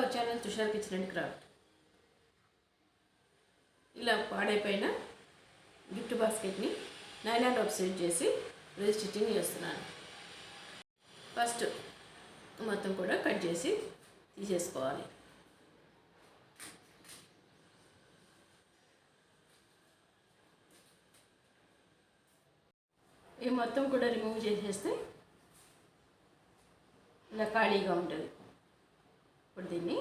Our channel Tushar kitchen and craft. ఇలా పాడైపోయిన gift బాస్కెట్ని nylon rope use చేసి రీస్టిచ్చింగ్ చేస్తున్నాను. ఫస్ట్ మొత్తం కూడా కట్ చేసి తీసేసుకోవాలి. ఈ మొత్తం కూడా రిమూవ్ చేసేస్తే ఇలా ఖాళీగా ఉంటుంది. ఇప్పుడు దీన్ని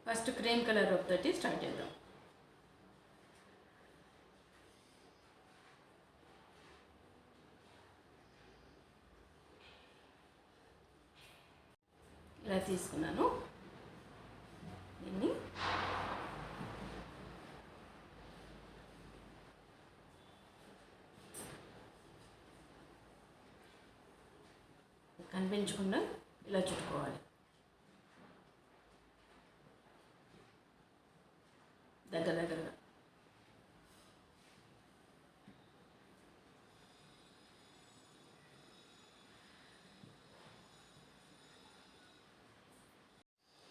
ఫస్ట్ క్రీమ్ కలర్ రోప్ తోటి స్టార్ట్ చేద్దాం. ఇలా తీసుకున్నాను. దీన్ని కనిపించకుండా ఇలా చుట్టుకోవాలి. దగ్గరగా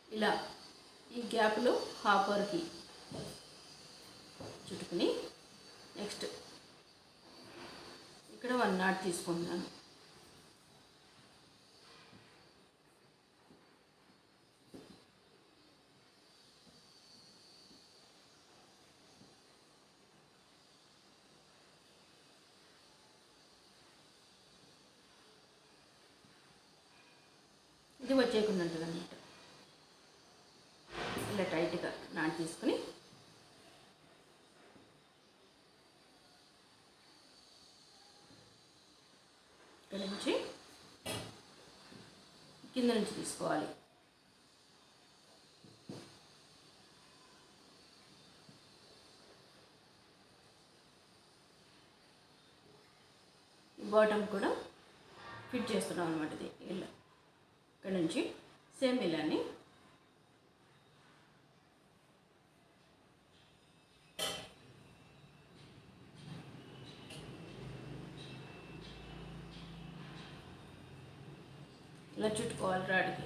ఇలా ఈ గ్యాప్లో హాఫ్ వరకు చుట్టుకుని నెక్స్ట్ ఇక్కడ 1 నాట్ తీసుకుంటున్నాను. ఇది వచ్చేయకుండా ఉంటుంది అన్నమాట. ఇలా టైట్గా నాట్ తీసుకుని ఇక్కడ నుంచి కింద నుంచి తీసుకోవాలి. బాటమ్ కూడా ఫిట్ చేస్తున్నాం అన్నమాట. ఇది ఇలా ఇక్కడ నుంచి సేమ్ ఇలాని ఇలా చుట్టుకోవాలి రాడికి.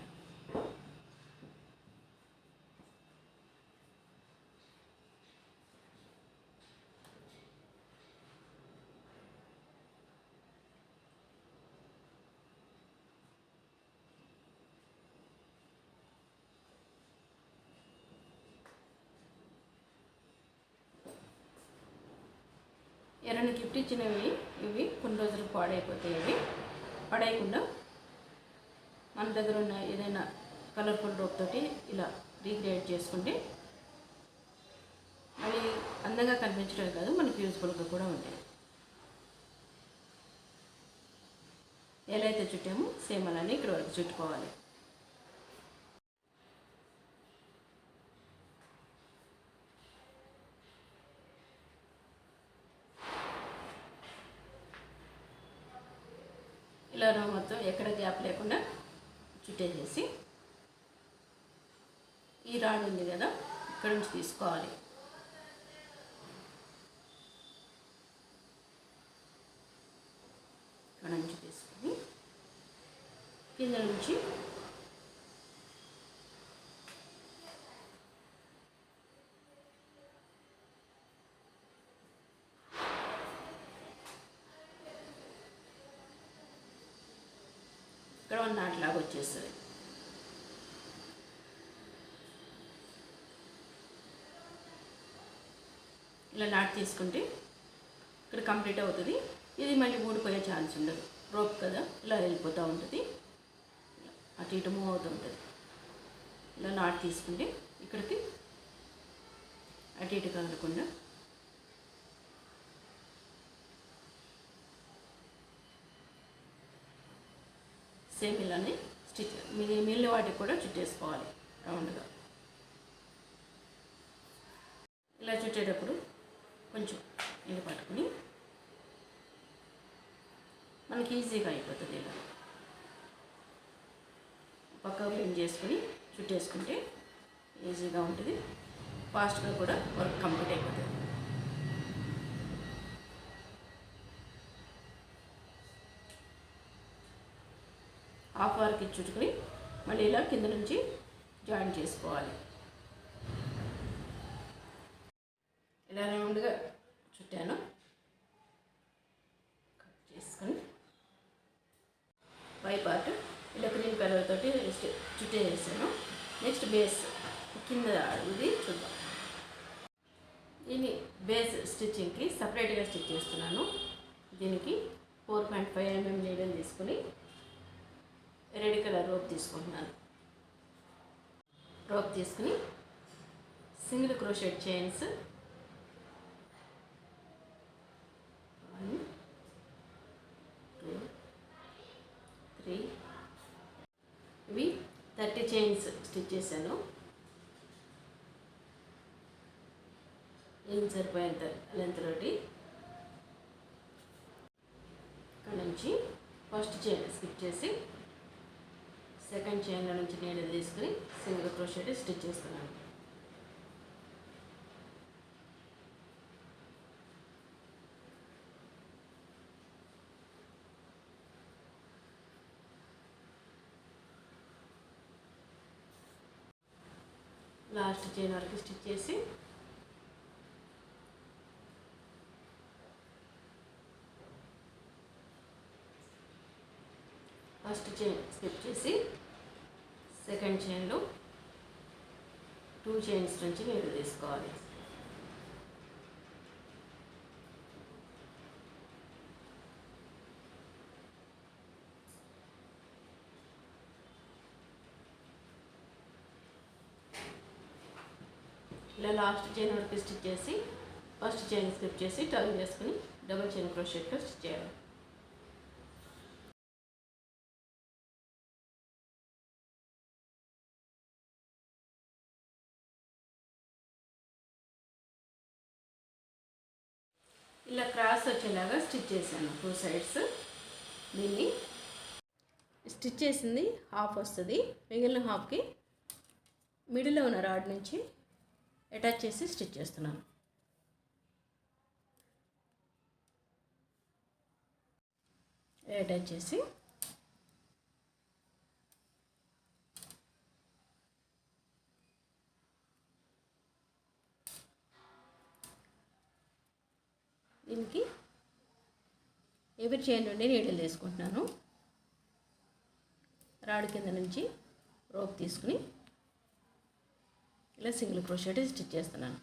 ఎవరైనా గిఫ్ట్ ఇచ్చినవి ఇవి కొన్ని రోజులు పాడైపోతాయి. పడేయకుండా మన దగ్గర ఉన్న ఏదైనా కలర్ఫుల్ రోప్ తోటి ఇలా రీక్రియేట్ చేసుకుంటే మళ్ళీ అందంగా కనిపించడమే కాదు, మనకి యూజ్ఫుల్గా కూడా ఉంటాయి. ఎలా అయితే చుట్టామో సేమ్ అలానే ఇక్కడ వరకు చుట్టుకోవాలి. ఇలా రో మొత్తం ఎక్కడ గ్యాప్ లేకుండా చుట్టేసేసి ఈ రాడ్ ఉంది కదా ఇక్కడ నుంచి తీసుకోవాలి. ఇక్కడ నుంచి తీసుకొని కింద నుంచి ఇక్కడ 1 నాట్ లాగా వచ్చేస్తుంది. ఇలా నాట్ తీసుకుంటే ఇక్కడ కంప్లీట్ అవుతుంది. ఇది మళ్ళీ ఊడిపోయే ఛాన్స్ ఉండదు. రోప్ కదా ఇలా వెళ్ళిపోతూ ఉంటుంది, అటు ఇటు మూవ్ అవుతూ ఉంటుంది. ఇలా నాట్ తీసుకుంటే ఇక్కడికి అటు ఇటు కదలకుండా సేమ్ ఇలానే స్టిచ్ మిగిలిన వాటికి కూడా చుట్టేసుకోవాలి రౌండ్గా. ఇలా చుట్టేటప్పుడు కొంచెం ఇది పట్టుకుని మనకి ఈజీగా అయిపోతుంది. ఇలా పక్క బెండ్ చేసుకుని చుట్టేసుకుంటే ఈజీగా ఉంటుంది, ఫాస్ట్గా కూడా వర్క్ కంప్లీట్ అయిపోతుంది. హాఫ్ వరకు చుట్టుకుని మళ్ళీ ఇలా కింద నుంచి జాయిన్ చేసుకోవాలి. ఇలా రౌండ్గా చుట్టాను. కట్ చేసుకొని పై పార్ట్ ఇలా క్రీమ్ కలర్ తోటి చుట్టేసాను. నెక్స్ట్ బేస్ కింద ఇది చూద్దాం. దీన్ని బేస్ స్టిచ్చింగ్కి సపరేట్గా స్టిచ్ చేస్తున్నాను. దీనికి 4.5 mm నీడలు తీసుకుని రెడ్ కలర్ రోప్ తీసుకుంటున్నాను. రోప్ తీసుకుని సింగిల్ క్రోషెట్ చైన్స్ 1 2 3 ఇవి 30 చైన్స్ స్టిచ్ చేశాను. ఏం సరిపోయేంత లెంత్ తోటి ఇక్కడ నుంచి ఫస్ట్ చైన్ స్కిప్ చేసి సెకండ్ చైన్లో నుంచి నీడలు తీసుకుని సింగిల్ క్రోషెట్ స్టిచ్ చేస్తున్నాను. లాస్ట్ చైన్ వరకు స్టిచ్ చేసి ఫస్ట్ చైన్ స్కిప్ చేసి సెకండ్ చైన్లో 2 చైన్స్ నుంచి నీడలు తీసుకోవాలి. ఇలా లాస్ట్ చైన్ వరకు స్టిచ్ చేసి ఫస్ట్ చైన్ స్కిప్ చేసి టర్న్ చేసుకుని డబుల్ చైన్ క్రోషెట్లో స్టిచ్ చేయాలి. ఇలా క్రాస్ వచ్చేలాగా స్టిచ్ చేశాను 2 సైడ్స్. దీన్ని స్టిచ్ చేసింది హాఫ్ వస్తుంది. మిగిలిన హాఫ్కి మిడిల్లో ఉన్న రాడ్ నుంచి అటాచ్ చేసి స్టిచ్ చేస్తున్నాను. అటాచ్ చేసి దీనికి ఎవరి చైన్ నుండి నీడలు తీసుకుంటున్నాను. రాడ్ కింద నుంచి రోప్ తీసుకుని ఇలా సింగిల్ క్రోషెట్ స్టిచ్ చేస్తున్నాను.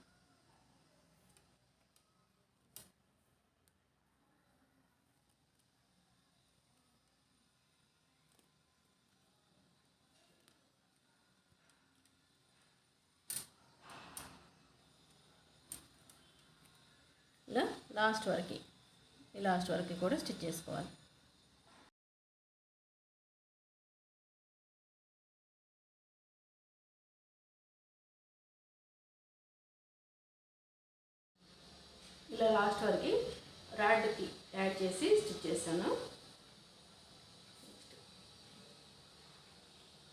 ఇలా లాస్ట్ వరకు కూడా స్టిచ్ చేసుకోవాలి. ఇలా లాస్ట్ వరకు రాడ్కి యాడ్ చేసి స్టిచ్ చేస్తాను.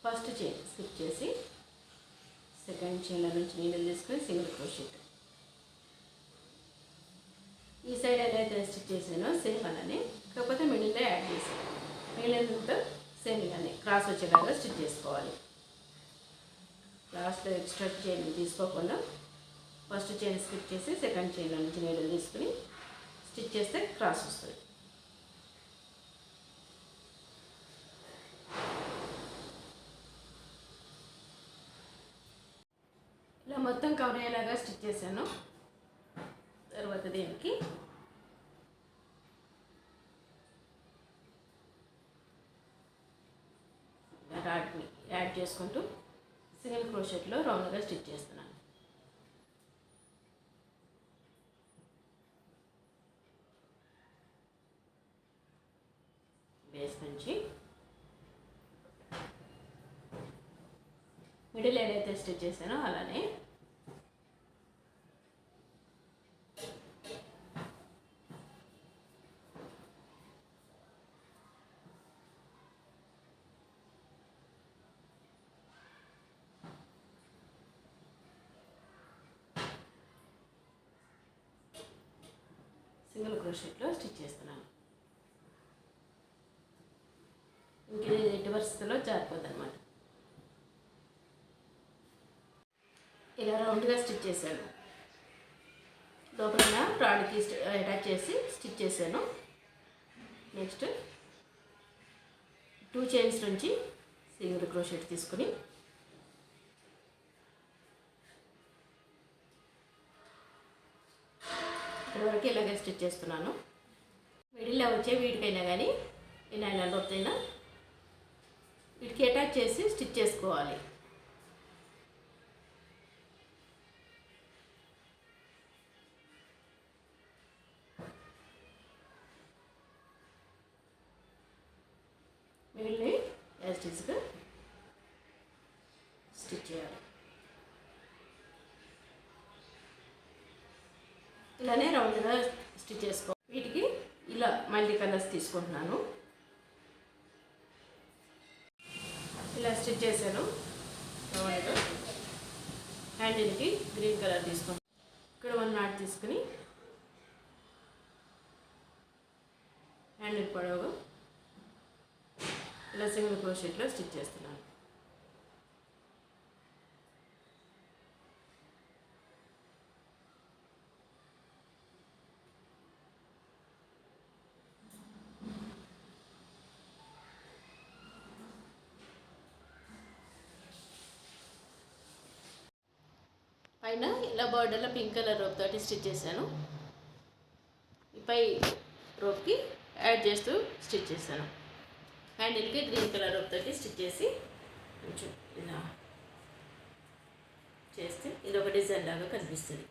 ఫస్ట్ చైన్ స్కిప్ చేసి సెకండ్ చైన్ల నుంచి నీడలు తీసుకొని సింగిల్ క్రోషెట్. ఈ సైడ్ ఏదైతే స్టిచ్ చేసానో సేమ్ అలానే, కాకపోతే మిడిల్లో యాడ్ చేసాను. మిగిలినంత సేమ్ ఇలానే క్రాస్ వచ్చేలాగా స్టిచ్ చేసుకోవాలి. లాస్ట్లో ఎక్స్ట్రా చైన్ తీసుకోకుండా ఫస్ట్ చైన్ స్కిప్ చేసి సెకండ్ చైన్లో నుంచి నీడలు తీసుకుని స్టిచ్ చేస్తే క్రాస్ వస్తుంది. ఇలా మొత్తం కవర్ అయ్యేలాగా స్టిచ్ చేశాను. తర్వాత దీనికి రాడ్ని యాడ్ చేసుకుంటూ సింగిల్ క్రోషెట్లో రౌండ్గా స్టిచ్ చేస్తున్నాను. బేస్ నుంచి మిడిల్ ఏదైతే స్టిచ్ చేశానో అలానే సింగిల్ క్రోషెట్లో స్టిచ్ చేస్తున్నాను. ఇంక ఎట్టి పరిస్థితుల్లో జారిపోద్ది అనమాట. ఇలా రౌండ్గా స్టిచ్ చేశాను. లోపల రాడ్కి అటాచ్ చేసి స్టిచ్ చేశాను. నెక్స్ట్ 2 చైన్స్ నుంచి సింగిల్ క్రోషెట్ తీసుకుని ఇక్కడ వరకు ఇలాగే స్టిచ్ చేస్తున్నాను. మిడిల్లో వచ్చే వీటికైనా కానీ ఈ నైలాన్ రోప్ అయినా వీటికి అటాచ్ చేసి స్టిచ్ చేసుకోవాలి. మిడిల్ని యాస్టిస్గా స్టిచ్ చేయాలి. ఇలానే రౌండ్గా స్టిచ్ చేసుకో. వీటికి ఇలా మల్టీ కలర్స్ తీసుకుంటున్నాను. ఇలా స్టిచ్ చేశాను. రౌండ్గా హ్యాండిల్కి గ్రీన్ కలర్ తీసుకుంటాను. ఇక్కడ 1 నాట్ తీసుకుని హ్యాండిల్ పొడవుగా ఇలా సింగిల్ క్రోషెట్లో స్టిచ్ చేస్తున్నాను. పైన ఇలా బార్డర్లో పింక్ కలర్ రోప్ తోటి స్టిచ్ చేశాను. పై రోప్కి యాడ్ చేస్తూ స్టిచ్ చేశాను. హ్యాండిల్కి గ్రీన్ కలర్ రోప్ తోటి స్టిచ్ చేసి కొంచెం ఇలా చేస్తే ఇది ఒక డిజైన్ లాగా కనిపిస్తుంది.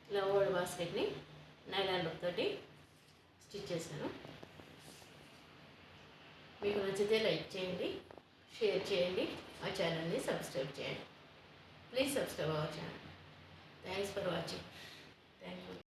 ఇలా ఓల్డ్ బాస్కెట్ని నైలాన్ రోప్ తోటి స్టిచ్ చేశాను. మీకు నచ్చితే లైక్ చేయండి, షేర్ చేయండి, మా ఛానల్ని సబ్స్క్రైబ్ చేయండి. Please subscribe our channel. Thanks for watching. Thank you.